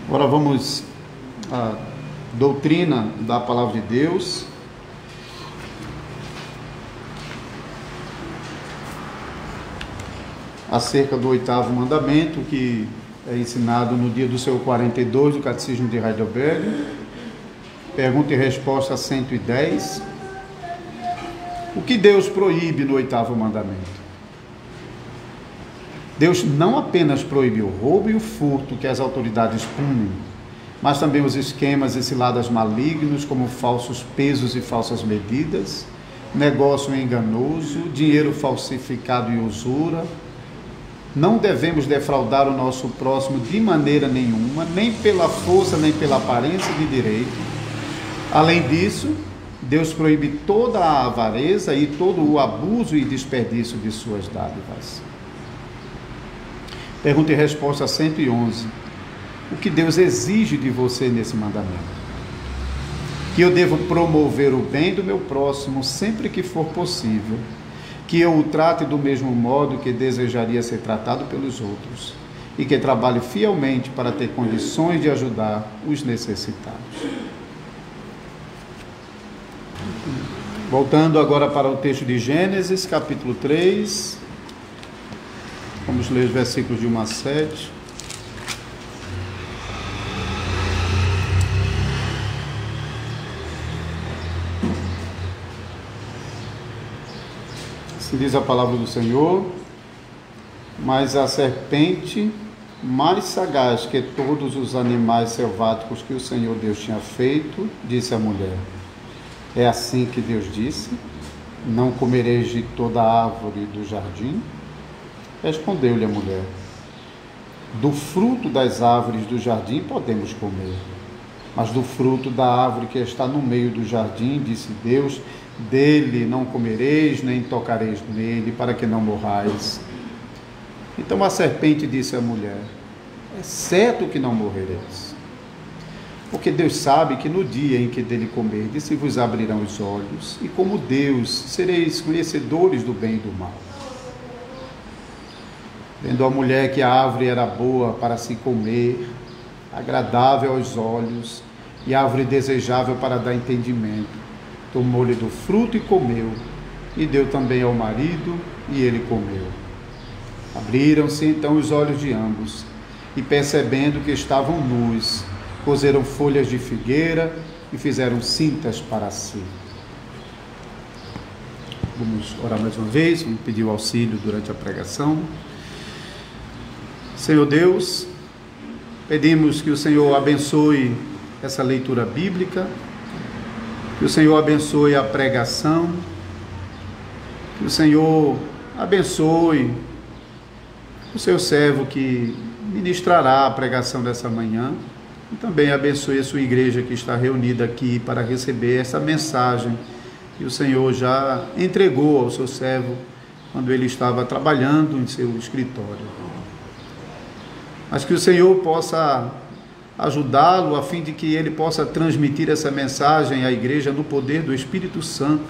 Agora vamos à doutrina da palavra de Deus. Acerca do 8º mandamento, que é ensinado no dia do seu 42 do Catecismo de Heidelberg. Pergunta e resposta 110. O que Deus proíbe no 8º mandamento? Deus não apenas proíbe o roubo e o furto que as autoridades punem, mas também os esquemas e ciladas malignos, como falsos pesos e falsas medidas, negócio enganoso, dinheiro falsificado e usura. Não devemos defraudar o nosso próximo de maneira nenhuma, nem pela força, nem pela aparência de direito. Além disso, Deus proíbe toda a avareza e todo o abuso e desperdício de suas dádivas. Pergunta e resposta 111. O que Deus exige de você nesse mandamento? Que eu devo promover o bem do meu próximo sempre que for possível, que eu o trate do mesmo modo que desejaria ser tratado pelos outros, e que trabalhe fielmente para ter condições de ajudar os necessitados. Voltando agora para o texto de Gênesis, capítulo 3, vamos ler os versículos de 1 a 7. Se diz a palavra do Senhor: mas a serpente, mais sagaz que todos os animais selváticos que o Senhor Deus tinha feito, disse à mulher: é assim que Deus disse: não comereis de toda a árvore do jardim? Respondeu-lhe a mulher: do fruto das árvores do jardim podemos comer, mas do fruto da árvore que está no meio do jardim, disse Deus, dele não comereis, nem tocareis nele, para que não morrais. Então a serpente disse à mulher: é certo que não morrereis, porque Deus sabe que no dia em que dele comerdes se vos abrirão os olhos, e como Deus sereis conhecedores do bem e do mal. Vendo a mulher que a árvore era boa para se comer, agradável aos olhos, e árvore desejável para dar entendimento, tomou-lhe do fruto e comeu, e deu também ao marido, e ele comeu. Abriram-se então os olhos de ambos, e percebendo que estavam nus, coseram folhas de figueira e fizeram cintas para si. Vamos orar mais uma vez, vamos pedir o auxílio durante a pregação. Senhor Deus, pedimos que o Senhor abençoe essa leitura bíblica, que o Senhor abençoe a pregação, que o Senhor abençoe o seu servo que ministrará a pregação dessa manhã, e também abençoe a sua igreja que está reunida aqui para receber essa mensagem que o Senhor já entregou ao seu servo quando ele estava trabalhando em seu escritório. Mas que o Senhor possa ajudá-lo a fim de que ele possa transmitir essa mensagem à igreja no poder do Espírito Santo.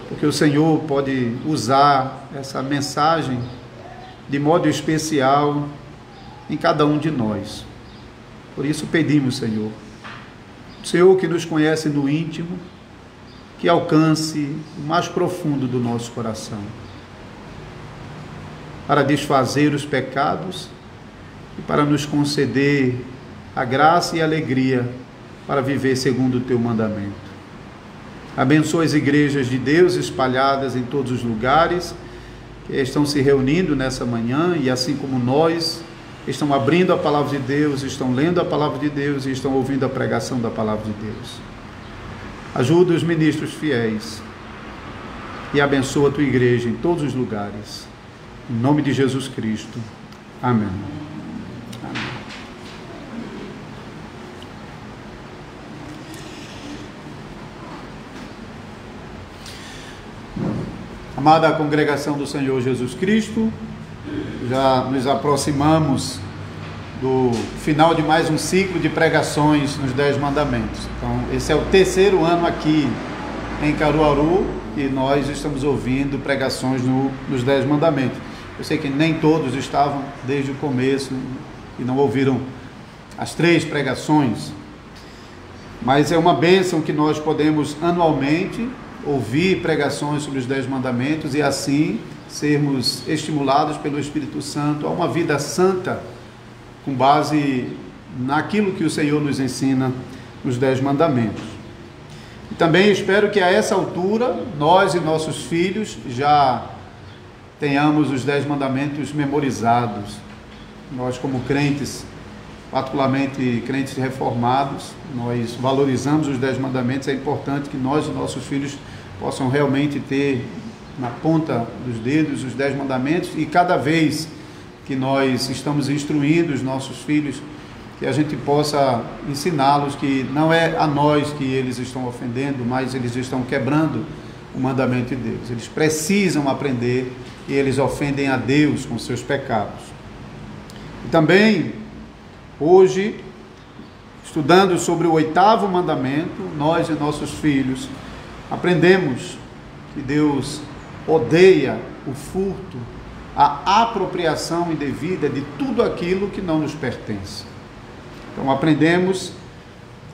Porque o Senhor pode usar essa mensagem de modo especial em cada um de nós. Por isso pedimos, Senhor, o Senhor que nos conhece no íntimo, que alcance o mais profundo do nosso coração, para desfazer os pecados e para nos conceder a graça e a alegria para viver segundo o teu mandamento. Abençoa as igrejas de Deus espalhadas em todos os lugares que estão se reunindo nessa manhã e, assim como nós, estão abrindo a palavra de Deus, estão lendo a palavra de Deus e estão ouvindo a pregação da palavra de Deus. Ajuda os ministros fiéis e abençoa a tua igreja em todos os lugares. Em nome de Jesus Cristo. Amém. Amém. Amada congregação do Senhor Jesus Cristo, já nos aproximamos do final de mais um ciclo de pregações nos 10 mandamentos. Então, esse é o terceiro ano aqui em Caruaru e nós estamos ouvindo pregações nos 10 mandamentos. Eu sei que nem todos estavam desde o começo e não ouviram as 3 pregações, mas é uma bênção que nós podemos anualmente ouvir pregações sobre os 10 mandamentos e assim sermos estimulados pelo Espírito Santo a uma vida santa com base naquilo que o Senhor nos ensina nos 10 mandamentos. E também espero que a essa altura nós e nossos filhos já tenhamos os 10 mandamentos memorizados. Nós, como crentes, particularmente crentes reformados, nós valorizamos os 10 mandamentos. É importante que nós e nossos filhos possam realmente ter na ponta dos dedos os 10 mandamentos, e cada vez que nós estamos instruindo os nossos filhos, que a gente possa ensiná-los que não é a nós que eles estão ofendendo, mas eles estão quebrando o mandamento de Deus. Eles precisam aprender e eles ofendem a Deus com seus pecados. E também, hoje, estudando sobre o 8º mandamento, nós e nossos filhos aprendemos que Deus odeia o furto, a apropriação indevida de tudo aquilo que não nos pertence. Então aprendemos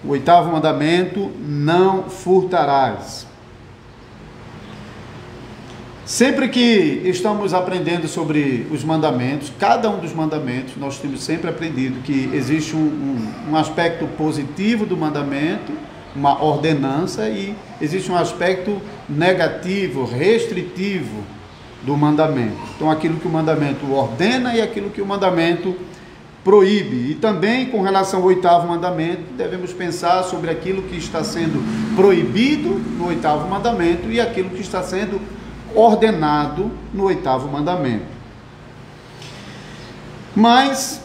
o 8º mandamento: não furtarás. Sempre que estamos aprendendo sobre os mandamentos, cada um dos mandamentos, nós temos sempre aprendido que existe um aspecto positivo do mandamento, uma ordenança, e existe um aspecto negativo, restritivo do mandamento. Então aquilo que o mandamento ordena e aquilo que o mandamento proíbe. E também com relação ao 8º mandamento, devemos pensar sobre aquilo que está sendo proibido no 8º mandamento e aquilo que está sendo ordenado no 8º mandamento. Mas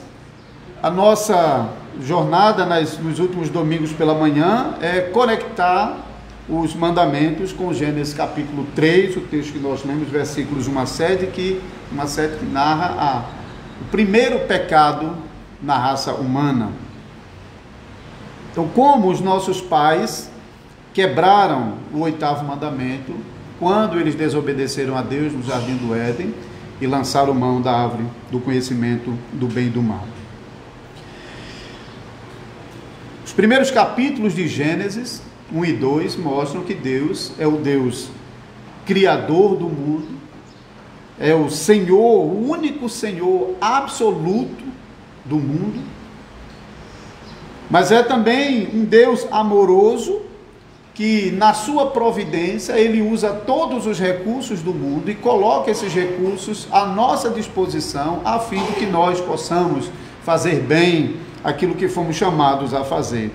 a nossa jornada nos últimos domingos pela manhã é conectar os mandamentos com Gênesis capítulo 3, o texto que nós lemos, versículos 1 a 7, que narra o primeiro pecado na raça humana. Então, como os nossos pais quebraram o 8º mandamento quando eles desobedeceram a Deus no jardim do Éden e lançaram mão da árvore do conhecimento do bem e do mal. Os primeiros capítulos de Gênesis 1 e 2 mostram que Deus é o Deus criador do mundo, é o Senhor, o único Senhor absoluto do mundo, mas é também um Deus amoroso que na sua providência ele usa todos os recursos do mundo e coloca esses recursos à nossa disposição a fim de que nós possamos fazer bem aquilo que fomos chamados a fazer.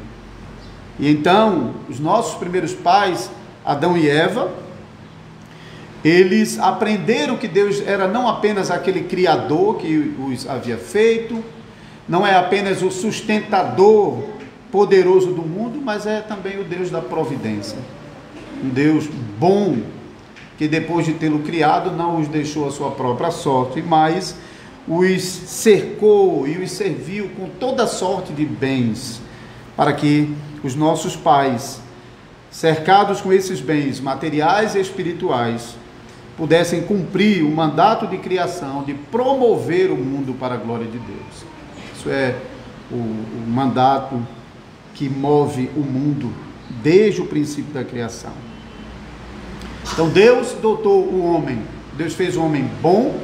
E então, os nossos primeiros pais, Adão e Eva, eles aprenderam que Deus era não apenas aquele criador que os havia feito, não é apenas o sustentador poderoso do mundo, mas é também o Deus da providência. Um Deus bom, que depois de tê-lo criado, não os deixou à sua própria sorte, mas os cercou e os serviu com toda sorte de bens, para que os nossos pais, cercados com esses bens materiais e espirituais, pudessem cumprir o mandato de criação, de promover o mundo para a glória de Deus. Isso é o mandato que move o mundo desde o princípio da criação. Então Deus dotou o homem, Deus fez o homem bom,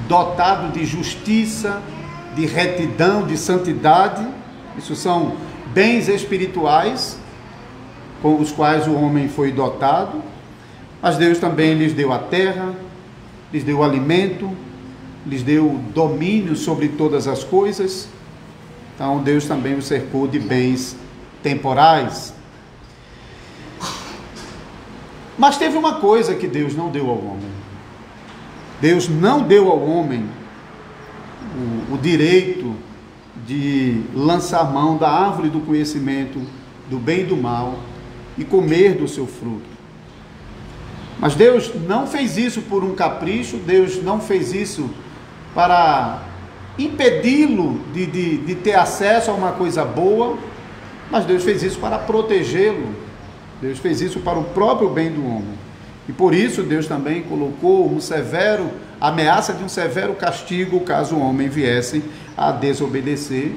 dotado de justiça, de retidão, de santidade. Isso são bens espirituais com os quais o homem foi dotado, mas Deus também lhes deu a terra, lhes deu alimento, lhes deu domínio sobre todas as coisas. Então Deus também os cercou de bens temporais. Mas teve uma coisa que Deus não deu ao homem. Deus não deu ao homem o direito de lançar mão da árvore do conhecimento do bem e do mal e comer do seu fruto. Mas Deus não fez isso por um capricho, Deus não fez isso para impedi-lo de ter acesso a uma coisa boa, mas Deus fez isso para protegê-lo. Deus fez isso para o próprio bem do homem. E por isso Deus também colocou ameaça de um severo castigo caso o homem viesse a desobedecer,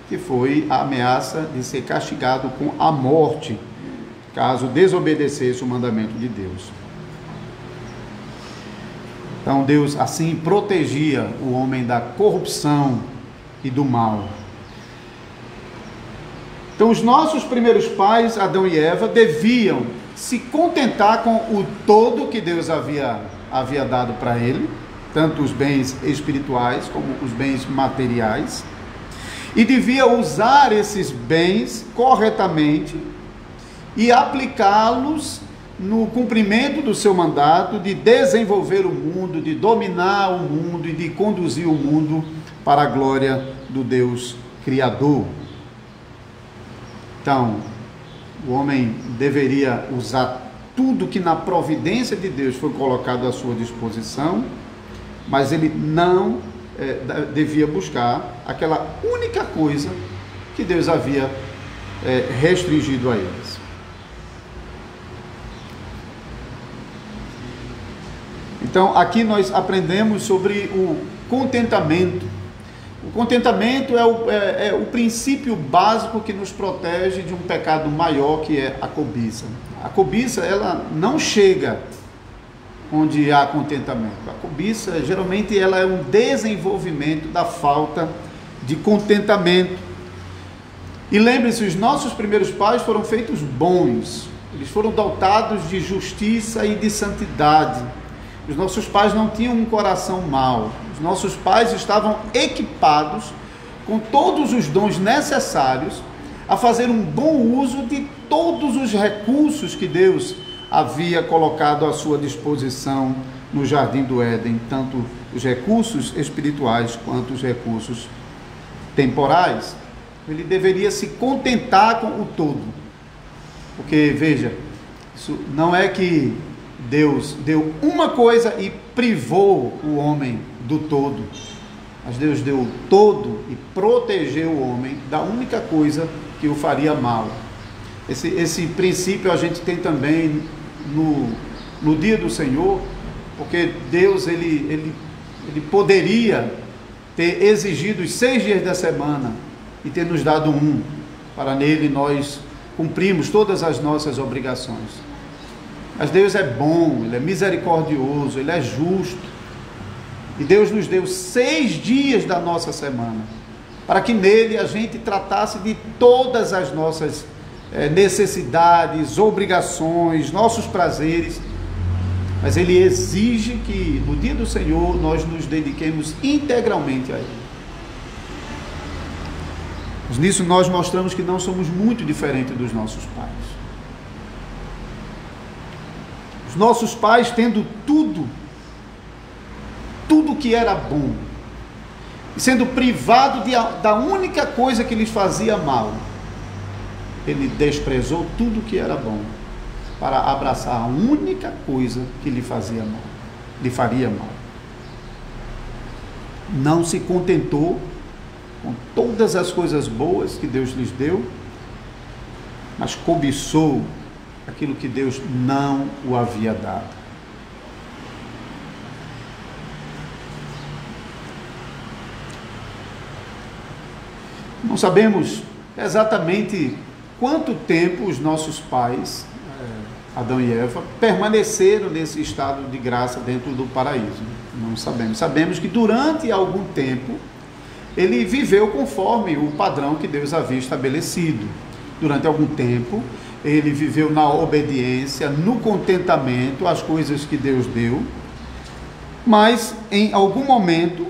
que foi a ameaça de ser castigado com a morte, caso desobedecesse o mandamento de Deus. Então Deus assim protegia o homem da corrupção e do mal. Então os nossos primeiros pais, Adão e Eva, deviam se contentar com o todo que Deus havia dado para ele, tanto os bens espirituais como os bens materiais, e devia usar esses bens corretamente e aplicá-los no cumprimento do seu mandato de desenvolver o mundo, de dominar o mundo e de conduzir o mundo para a glória do Deus Criador. Então, o homem deveria usar tudo que na providência de Deus foi colocado à sua disposição, mas ele não devia buscar aquela única coisa que Deus havia restringido a eles. Então, aqui nós aprendemos sobre o contentamento. O contentamento é o princípio básico que nos protege de um pecado maior, que é a cobiça. A cobiça, ela não chega onde há contentamento. A cobiça, geralmente, ela é um desenvolvimento da falta de contentamento. E lembre-se, os nossos primeiros pais foram feitos bons. Eles foram dotados de justiça e de santidade. Os nossos pais não tinham um coração mau. Os nossos pais estavam equipados com todos os dons necessários a fazer um bom uso de todos os recursos que Deus havia colocado à sua disposição no Jardim do Éden, tanto os recursos espirituais quanto os recursos temporais. Ele deveria se contentar com o todo. Porque, veja, isso não é que Deus deu uma coisa e privou o homem do todo, mas Deus deu o todo e protegeu o homem da única coisa que o faria mal. Esse princípio a gente tem também no dia do Senhor, porque Deus ele poderia ter exigido os 6 dias da semana e ter nos dado um, para nele nós cumprimos todas as nossas obrigações. Mas Deus é bom, Ele é misericordioso, Ele é justo. E Deus nos deu 6 dias da nossa semana, para que nele a gente tratasse de todas as nossas necessidades, obrigações, nossos prazeres. Mas Ele exige que no dia do Senhor nós nos dediquemos integralmente a Ele. Mas nisso nós mostramos que não somos muito diferentes dos nossos pais. Os nossos pais, tendo tudo que era bom, e sendo privado da única coisa que lhes fazia mal, ele desprezou tudo que era bom para abraçar a única coisa que lhe fazia mal, lhe faria mal. Não se contentou com todas as coisas boas que Deus lhes deu, mas cobiçou aquilo que Deus não o havia dado. Não sabemos exatamente quanto tempo os nossos pais, Adão e Eva, permaneceram nesse estado de graça dentro do paraíso. Não sabemos. Sabemos que durante algum tempo ele viveu conforme o padrão que Deus havia estabelecido. Durante algum tempo ele viveu na obediência, no contentamento às coisas que Deus deu, mas em algum momento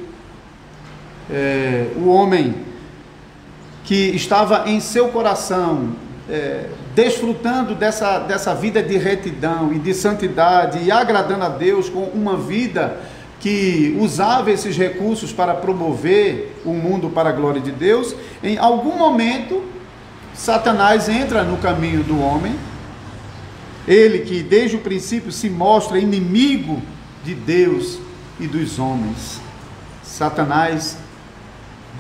o homem que estava em seu coração desfrutando dessa vida de retidão e de santidade e agradando a Deus com uma vida que usava esses recursos para promover o mundo para a glória de Deus, em algum momento Satanás entra no caminho do homem, ele que desde o princípio se mostra inimigo de Deus e dos homens. Satanás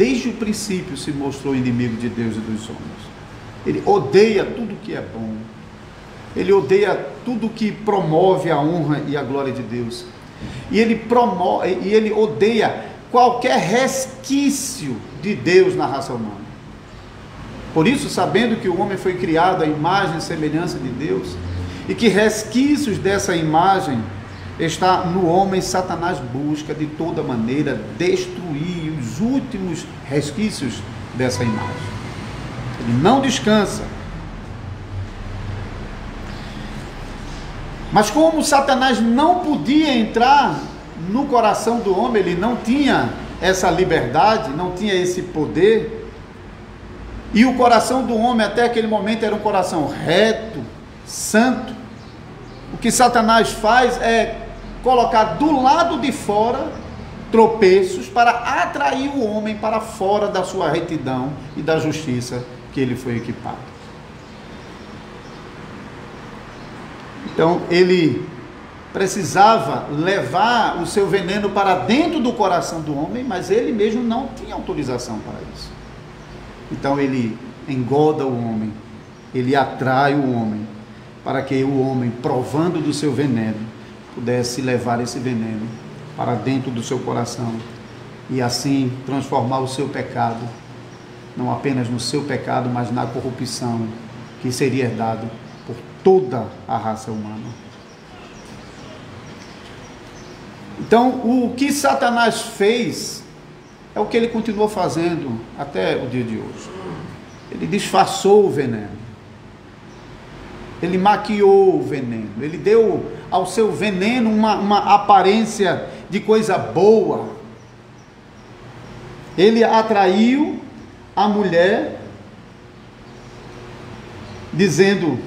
desde o princípio se mostrou inimigo de Deus e dos homens. Ele odeia tudo que é bom. Ele odeia tudo que promove a honra e a glória de Deus. E ele odeia qualquer resquício de Deus na raça humana. Por isso, sabendo que o homem foi criado à imagem e semelhança de Deus, e que resquícios dessa imagem está no homem, Satanás busca de toda maneira destruir os últimos resquícios dessa imagem. Ele não descansa. Mas como Satanás não podia entrar no coração do homem, ele não tinha essa liberdade, não tinha esse poder, e o coração do homem até aquele momento era um coração reto, santo, o que Satanás faz é colocar do lado de fora tropeços para atrair o homem para fora da sua retidão e da justiça que ele foi equipado. Então ele precisava levar o seu veneno para dentro do coração do homem, mas ele mesmo não tinha autorização para isso. Então ele engoda o homem, ele atrai o homem, para que o homem, provando do seu veneno, pudesse levar esse veneno para dentro do seu coração e assim transformar o seu pecado, não apenas no seu pecado, mas na corrupção que seria herdado por toda a raça humana. Então, o que Satanás fez é o que ele continuou fazendo até o dia de hoje. Ele disfarçou o veneno. Ele maquiou o veneno. Ele deu ao seu veneno uma aparência de coisa boa. Ele atraiu a mulher, dizendo: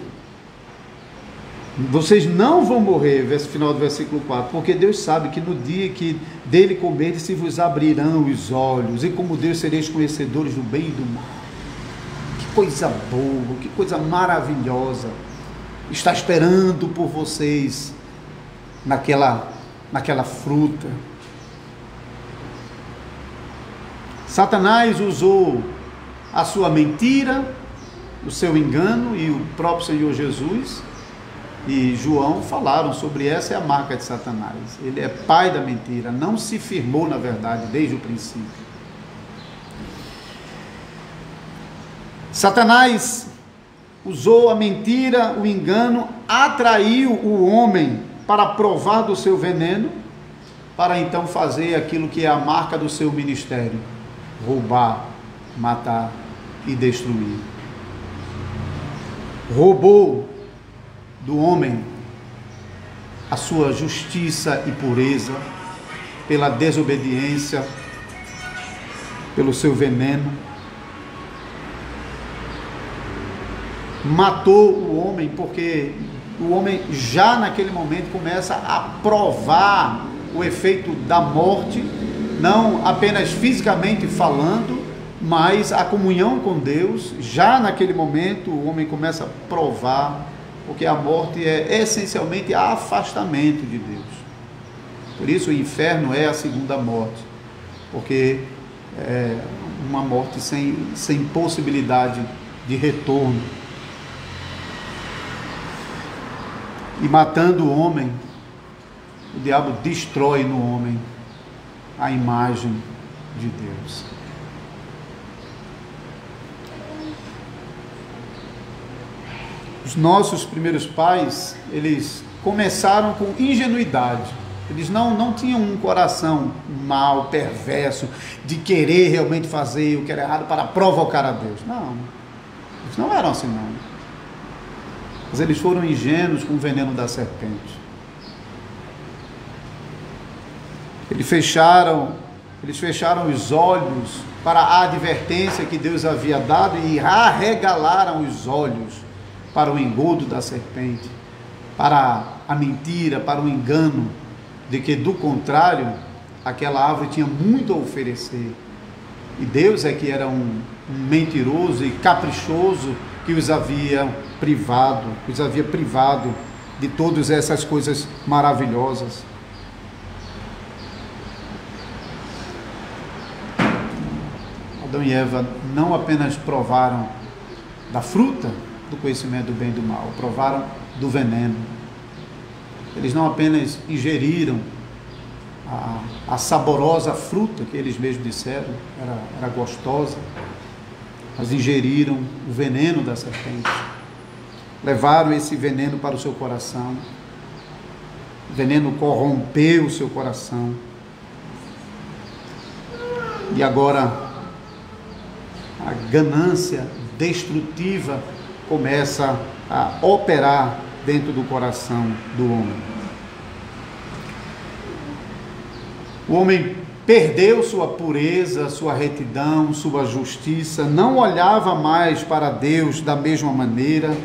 vocês não vão morrer, final do versículo 4, porque Deus sabe que no dia que dele comerem se vos abrirão os olhos, e como Deus sereis conhecedores do bem e do mal. Que coisa boa, que coisa maravilhosa está esperando por vocês naquela fruta. Satanás usou a sua mentira, o seu engano, e o próprio Senhor Jesus e João falaram sobre essa é a marca de Satanás. Ele é pai da mentira, não se firmou na verdade desde o princípio. Satanás usou a mentira, o engano, atraiu o homem para provar do seu veneno, para então fazer aquilo que é a marca do seu ministério: roubar, matar e destruir. Roubou do homem a sua justiça e pureza, pela desobediência, pelo seu veneno. Matou o homem, porque o homem já naquele momento começa a provar o efeito da morte, não apenas fisicamente falando, mas a comunhão com Deus. Já naquele momento o homem começa a provar, porque a morte é essencialmente afastamento de Deus. Por isso o inferno é a segunda morte, porque é uma morte sem possibilidade de retorno. E matando o homem, o diabo destrói no homem a imagem de Deus. Os nossos primeiros pais, eles começaram com ingenuidade. Eles não tinham um coração mau, perverso, de querer realmente fazer o que era errado para provocar a Deus. Não, eles não eram assim não. Mas eles foram ingênuos com o veneno da serpente. Eles fecharam os olhos para a advertência que Deus havia dado e arregalaram os olhos para o engodo da serpente, para a mentira, para o engano, de que do contrário, aquela árvore tinha muito a oferecer. E Deus é que era um mentiroso e caprichoso que os havia privado de todas essas coisas Adão e Eva não apenas provaram da fruta do conhecimento do bem e do mal, provaram do veneno. Eles não apenas ingeriram a saborosa fruta que eles mesmos disseram, era gostosa, mas ingeriram o veneno da serpente. Levaram esse veneno para o seu coração. O veneno corrompeu o seu coração. E agora a ganância destrutiva começa a operar dentro do coração do homem. O homem perdeu sua pureza, sua retidão, sua justiça, não olhava mais para Deus da mesma maneira.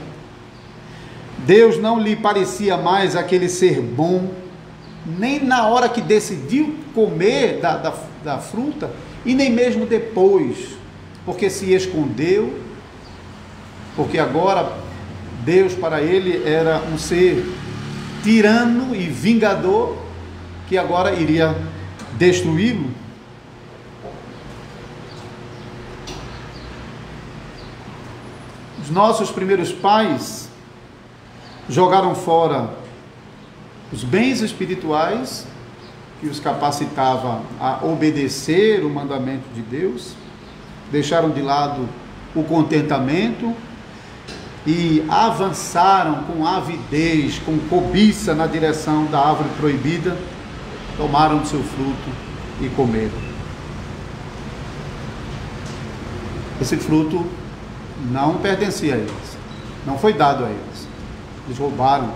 Deus não lhe parecia mais aquele ser bom, nem na hora que decidiu comer da fruta, e nem mesmo depois, porque se escondeu, porque agora Deus para ele era um ser tirano e vingador, que agora iria destruí-lo. Os nossos primeiros pais jogaram fora os bens espirituais que os capacitava a obedecer o mandamento de Deus, deixaram de lado o contentamento e avançaram com avidez, com cobiça na direção da árvore proibida, tomaram do seu fruto e comeram. Esse fruto não pertencia a eles, não foi dado a eles. Eles roubaram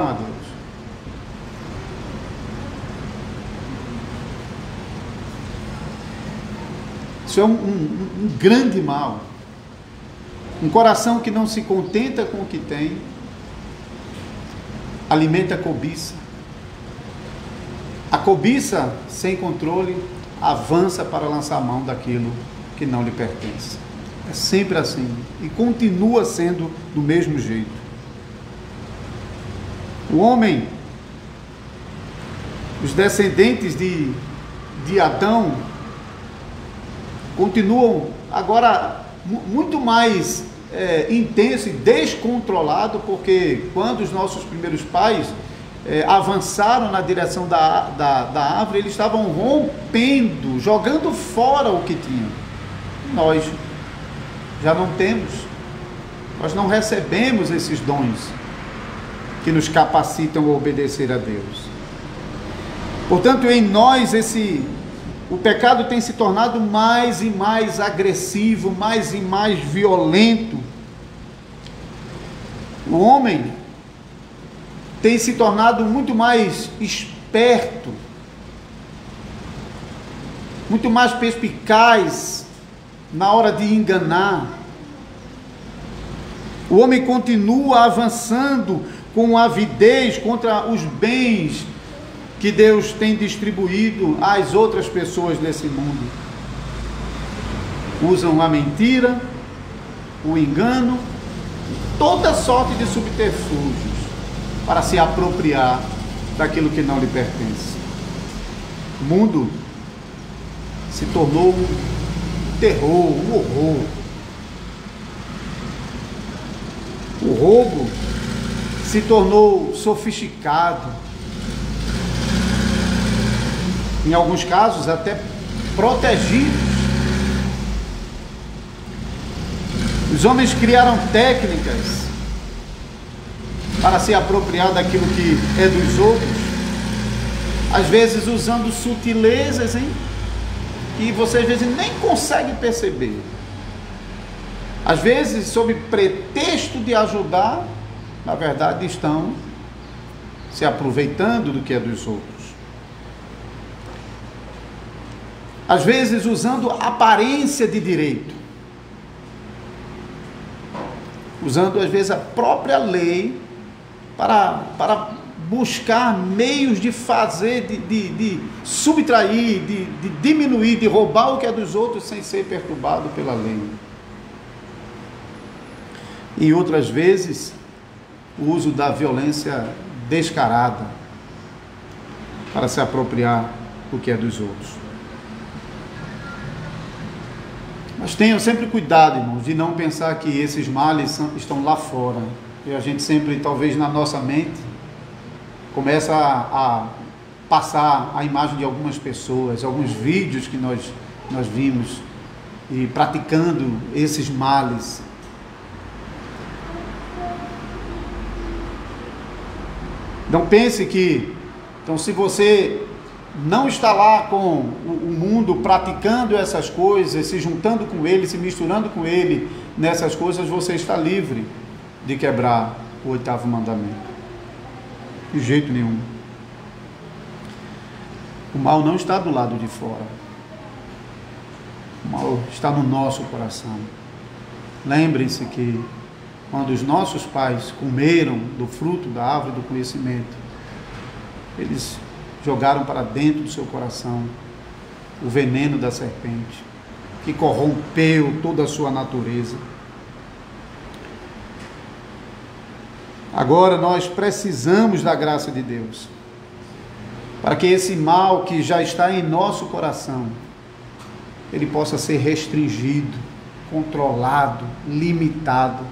a Deus. Isso é um grande mal. Um coração que não se contenta com o que tem, alimenta a cobiça. A cobiça, sem controle, avança para lançar mão daquilo que não lhe pertence. É sempre assim. E continua sendo do mesmo jeito. O homem, os descendentes de Adão, continuam agora muito mais intenso e descontrolado, porque quando os nossos primeiros pais avançaram na direção da árvore, eles estavam rompendo, jogando fora o que tinham. Nós já não temos, nós não recebemos esses dons que nos capacitam a obedecer a Deus. Portanto, em nós o pecado tem se tornado mais e mais agressivo, mais e mais violento. O homem tem se tornado muito mais esperto, muito mais perspicaz na hora de enganar. O homem continua avançando com avidez contra os bens que Deus tem distribuído às outras pessoas desse mundo. Usam a mentira, o engano, toda sorte de subterfúgios para se apropriar daquilo que não lhe pertence. O mundo se tornou um terror, um horror. O roubo se tornou sofisticado, em alguns casos até protegidos. Os homens criaram técnicas para se apropriar daquilo que é dos outros, às vezes usando sutilezas, que você às vezes nem consegue perceber. Às vezes, sob pretexto de ajudar, na verdade estão se aproveitando do que é dos outros. Às vezes usando aparência de direito, usando às vezes a própria lei para buscar meios de fazer, de subtrair, de diminuir, de roubar o que é dos outros sem ser perturbado pela lei. E outras vezes o uso da violência descarada para se apropriar do que é dos outros. Mas tenham sempre cuidado, irmãos, de não pensar que esses males estão lá fora. E a gente sempre, talvez na nossa mente, começa a passar a imagem de algumas pessoas, alguns vídeos que nós vimos, e praticando esses males. Não pense que, então, se você não está lá com o mundo praticando essas coisas, se juntando com ele, se misturando com ele nessas coisas, você está livre de quebrar o 8º mandamento. De jeito nenhum. O mal não está do lado de fora. O mal está no nosso coração. Lembrem-se que quando os nossos pais comeram do fruto da árvore do conhecimento, eles jogaram para dentro do seu coração o veneno da serpente, que corrompeu toda a sua natureza. Agora nós precisamos da graça de Deus, para que esse mal que já está em nosso coração, ele possa ser restringido, controlado, limitado,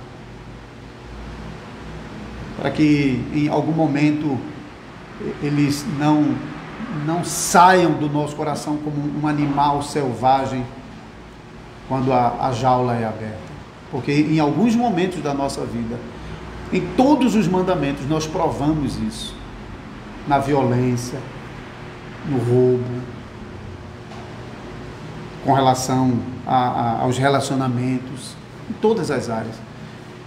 para que em algum momento eles não saiam do nosso coração como um animal selvagem quando a jaula é aberta. Porque em alguns momentos da nossa vida, em todos os mandamentos, nós provamos isso. Na violência, no roubo, com relação aos relacionamentos, em todas as áreas.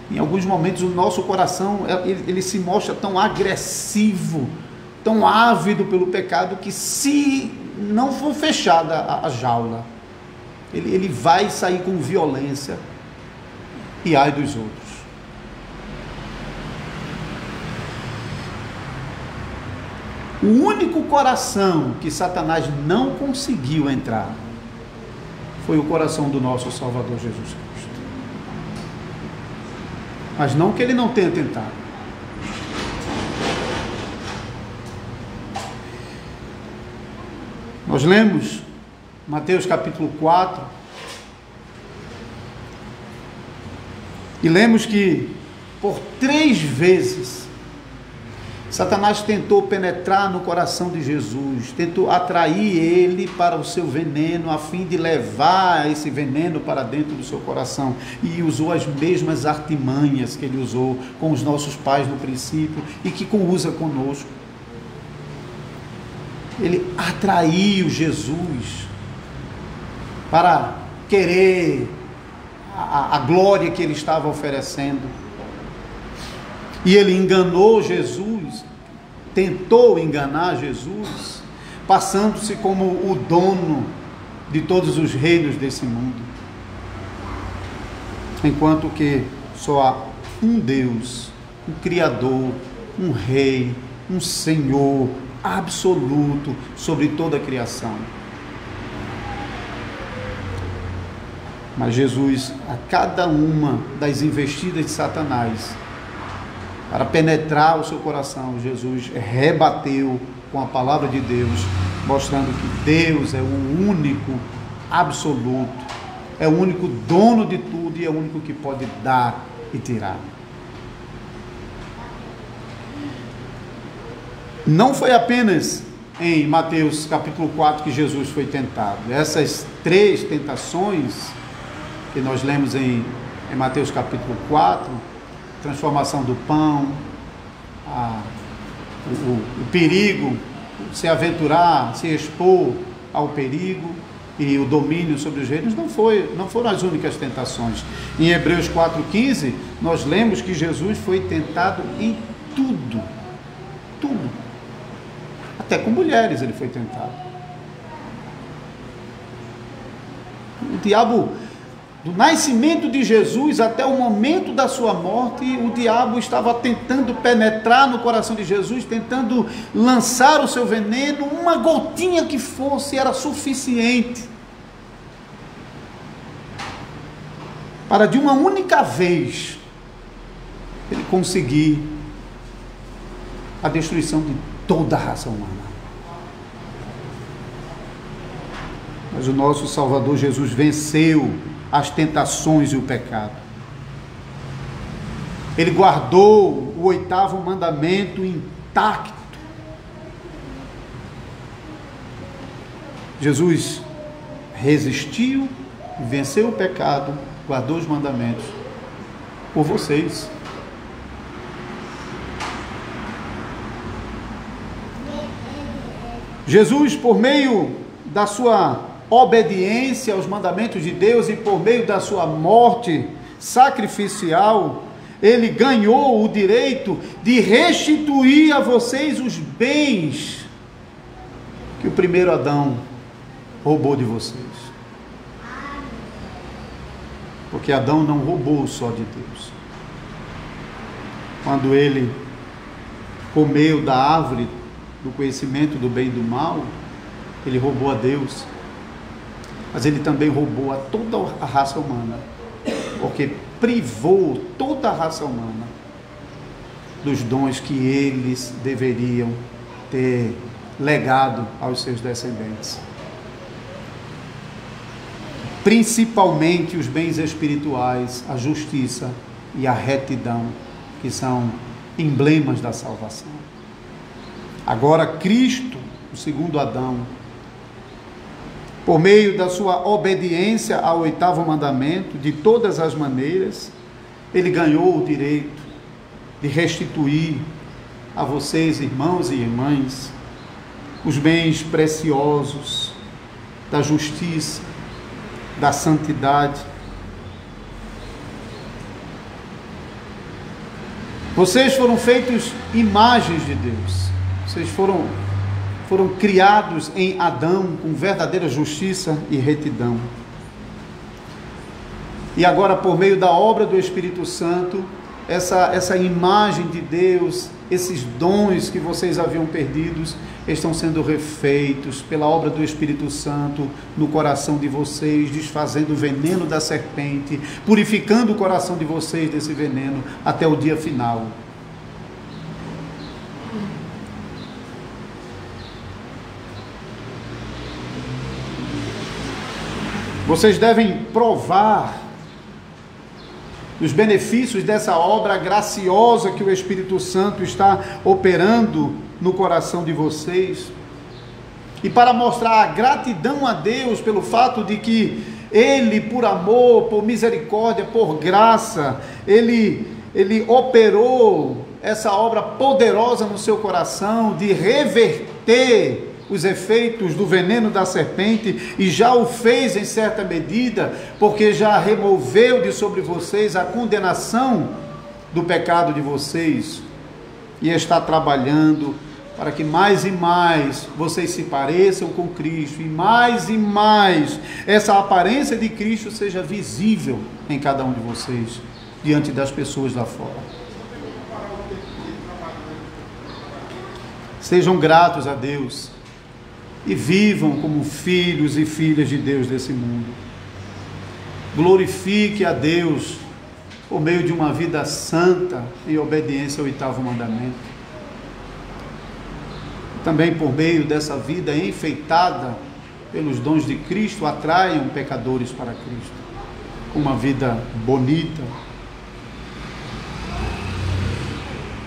Em alguns momentos o nosso coração ele se mostra tão agressivo, tão ávido pelo pecado, que se não for fechada a jaula, ele vai sair com violência, e ai dos outros. O único coração que Satanás não conseguiu entrar foi o coração do nosso Salvador Jesus Cristo. Mas não que ele não tenha tentado. Nós lemos Mateus capítulo 4 e lemos que por 3 vezes Satanás tentou penetrar no coração de Jesus, tentou atrair ele para o seu veneno, a fim de levar esse veneno para dentro do seu coração, e usou as mesmas artimanhas que ele usou com os nossos pais no princípio e que usa conosco. Ele atraiu Jesus para querer a glória que ele estava oferecendo. E ele enganou Jesus, tentou enganar Jesus, passando-se como o dono de todos os reinos desse mundo. Enquanto que só há um Deus, um Criador, um Rei, um Senhor absoluto sobre toda a criação. Mas Jesus, a cada uma das investidas de Satanás, para penetrar o seu coração, Jesus rebateu com a palavra de Deus, mostrando que Deus é o único absoluto, é o único dono de tudo e é o único que pode dar e tirar. Não foi apenas em Mateus capítulo 4 que Jesus foi tentado. Essas 3 tentações que nós lemos em Mateus capítulo 4, transformação do pão, o perigo, se aventurar, se expor ao perigo e o domínio sobre os reinos, não foram as únicas tentações. Em Hebreus 4,15, nós lemos que Jesus foi tentado em tudo, até com mulheres ele foi tentado. O diabo, do nascimento de Jesus até o momento da sua morte, o diabo estava tentando penetrar no coração de Jesus, tentando lançar o seu veneno, uma gotinha que fosse, era suficiente para de uma única vez ele conseguir a destruição de toda a raça humana. Mas o nosso Salvador Jesus venceu as tentações e o pecado. Ele guardou o 8º mandamento intacto. Jesus resistiu, venceu o pecado, guardou os mandamentos por vocês. Jesus, por meio da sua obediência aos mandamentos de Deus e por meio da sua morte sacrificial, ele ganhou o direito de restituir a vocês os bens que o primeiro Adão roubou de vocês. Porque Adão não roubou só de Deus. Quando ele comeu da árvore do conhecimento do bem e do mal, ele roubou a Deus. Mas ele também roubou a toda a raça humana, porque privou toda a raça humana dos dons que eles deveriam ter legado aos seus descendentes. Principalmente os bens espirituais, a justiça e a retidão, que são emblemas da salvação. Agora Cristo, o segundo Adão, por meio da sua obediência ao 8º mandamento, de todas as maneiras, ele ganhou o direito de restituir a vocês, irmãos e irmãs, os bens preciosos da justiça, da santidade. Vocês foram feitos imagens de Deus. Vocês foram criados em Adão com verdadeira justiça e retidão. E agora, por meio da obra do Espírito Santo, essa imagem de Deus, esses dons que vocês haviam perdidos, estão sendo refeitos pela obra do Espírito Santo no coração de vocês, desfazendo o veneno da serpente, purificando o coração de vocês desse veneno até o dia final. Vocês devem provar os benefícios dessa obra graciosa que o Espírito Santo está operando no coração de vocês. E para mostrar a gratidão a Deus pelo fato de que Ele, por amor, por misericórdia, por graça, Ele operou essa obra poderosa no seu coração de reverter os efeitos do veneno da serpente, e já o fez em certa medida, porque já removeu de sobre vocês a condenação do pecado de vocês, e está trabalhando para que mais e mais vocês se pareçam com Cristo, e mais essa aparência de Cristo seja visível em cada um de vocês, diante das pessoas lá fora. Sejam gratos a Deus e vivam como filhos e filhas de Deus desse mundo. Glorifique a Deus por meio de uma vida santa em obediência ao 8º mandamento. Também por meio dessa vida enfeitada pelos dons de Cristo, atraiam pecadores para Cristo. Uma vida bonita.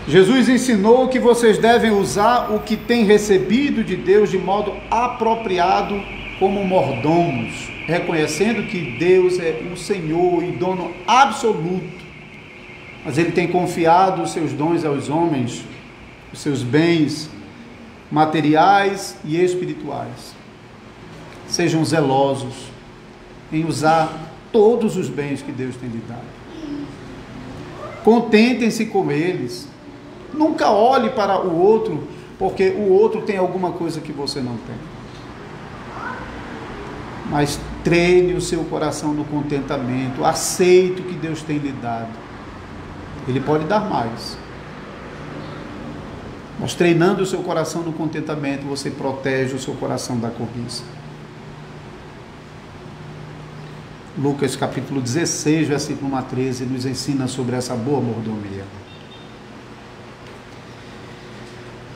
Jesus ensinou que vocês devem usar o que têm recebido de Deus de modo apropriado como mordomos, reconhecendo que Deus é o Senhor e dono absoluto, mas Ele tem confiado os seus dons aos homens, os seus bens materiais e espirituais. Sejam zelosos em usar todos os bens que Deus tem lhe dado. Contentem-se com eles. Nunca olhe para o outro, porque o outro tem alguma coisa que você não tem. Mas treine o seu coração no contentamento. Aceite o que Deus tem lhe dado. Ele pode dar mais. Mas treinando o seu coração no contentamento, você protege o seu coração da cobiça. Lucas capítulo 16, versículo 1 a 13, nos ensina sobre essa boa mordomia.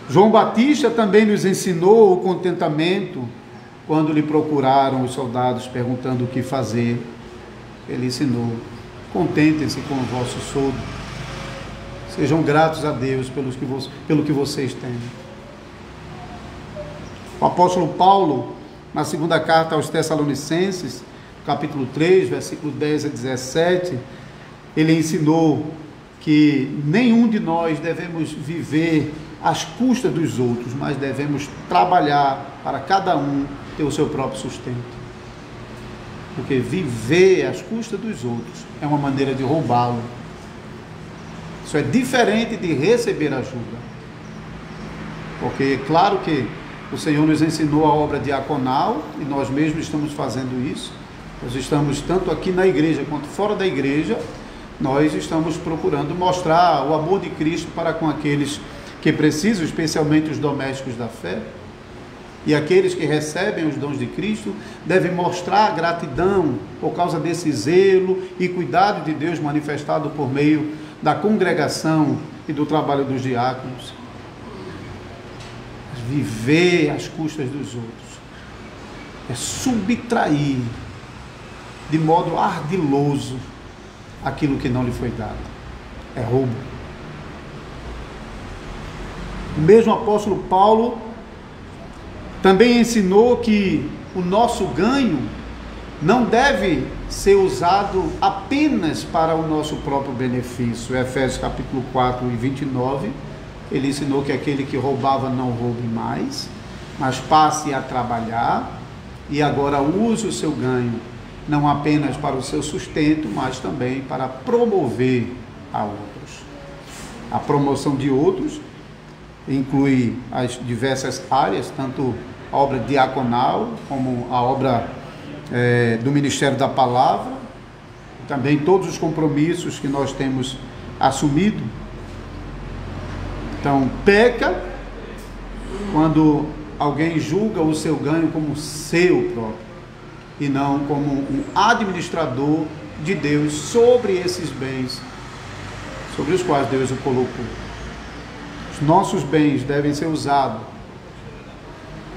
João Batista também nos ensinou o contentamento quando lhe procuraram os soldados perguntando o que fazer. ele ensinou: contentem-se com o vosso soldo, sejam gratos a Deus pelo que vocês têm. O apóstolo Paulo, na segunda carta aos Tessalonicenses, capítulo 3, versículo 10 a 17, ele ensinou que nenhum de nós devemos viver às custas dos outros, mas devemos trabalhar para cada um ter o seu próprio sustento. Porque viver às custas dos outros é uma maneira de roubá-lo. Isso é diferente de receber ajuda. Porque é claro que o Senhor nos ensinou a obra diaconal e nós mesmos estamos fazendo isso. Nós estamos tanto aqui na igreja quanto fora da igreja, nós estamos procurando mostrar o amor de Cristo para com aqueles que precisam, especialmente os domésticos da fé. E aqueles que recebem os dons de Cristo devem mostrar gratidão por causa desse zelo e cuidado de Deus manifestado por meio da congregação e do trabalho dos diáconos. Viver às custas dos outros é subtrair de modo ardiloso aquilo que não lhe foi dado. É roubo. O mesmo apóstolo Paulo também ensinou que o nosso ganho não deve ser usado apenas para o nosso próprio benefício. Efésios capítulo 4 e 29, ele ensinou que aquele que roubava não roube mais, mas passe a trabalhar e agora use o seu ganho não apenas para o seu sustento, mas também para promover a outros. A promoção de outros inclui as diversas áreas, tanto a obra diaconal, como a obra do Ministério da Palavra, também todos os compromissos que nós temos assumido. Então, peca quando alguém julga o seu ganho como seu próprio, e não como um administrador de Deus sobre esses bens, sobre os quais Deus o colocou. Os nossos bens devem ser usados,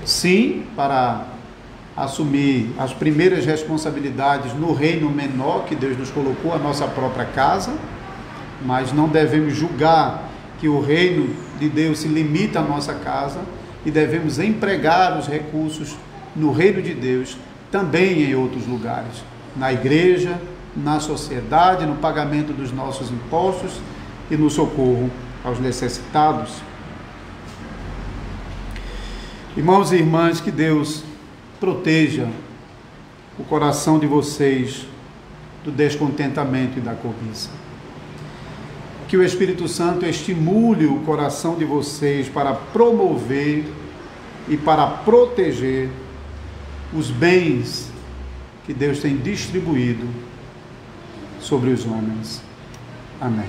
sim, para assumir as primeiras responsabilidades no reino menor que Deus nos colocou, a nossa própria casa, mas não devemos julgar que o reino de Deus se limita à nossa casa e devemos empregar os recursos no reino de Deus também em outros lugares, na igreja, na sociedade, no pagamento dos nossos impostos e no socorro aos necessitados. Irmãos e irmãs, que Deus proteja o coração de vocês do descontentamento e da cobiça. Que o Espírito Santo estimule o coração de vocês para promover e para proteger os bens que Deus tem distribuído sobre os homens. Amém.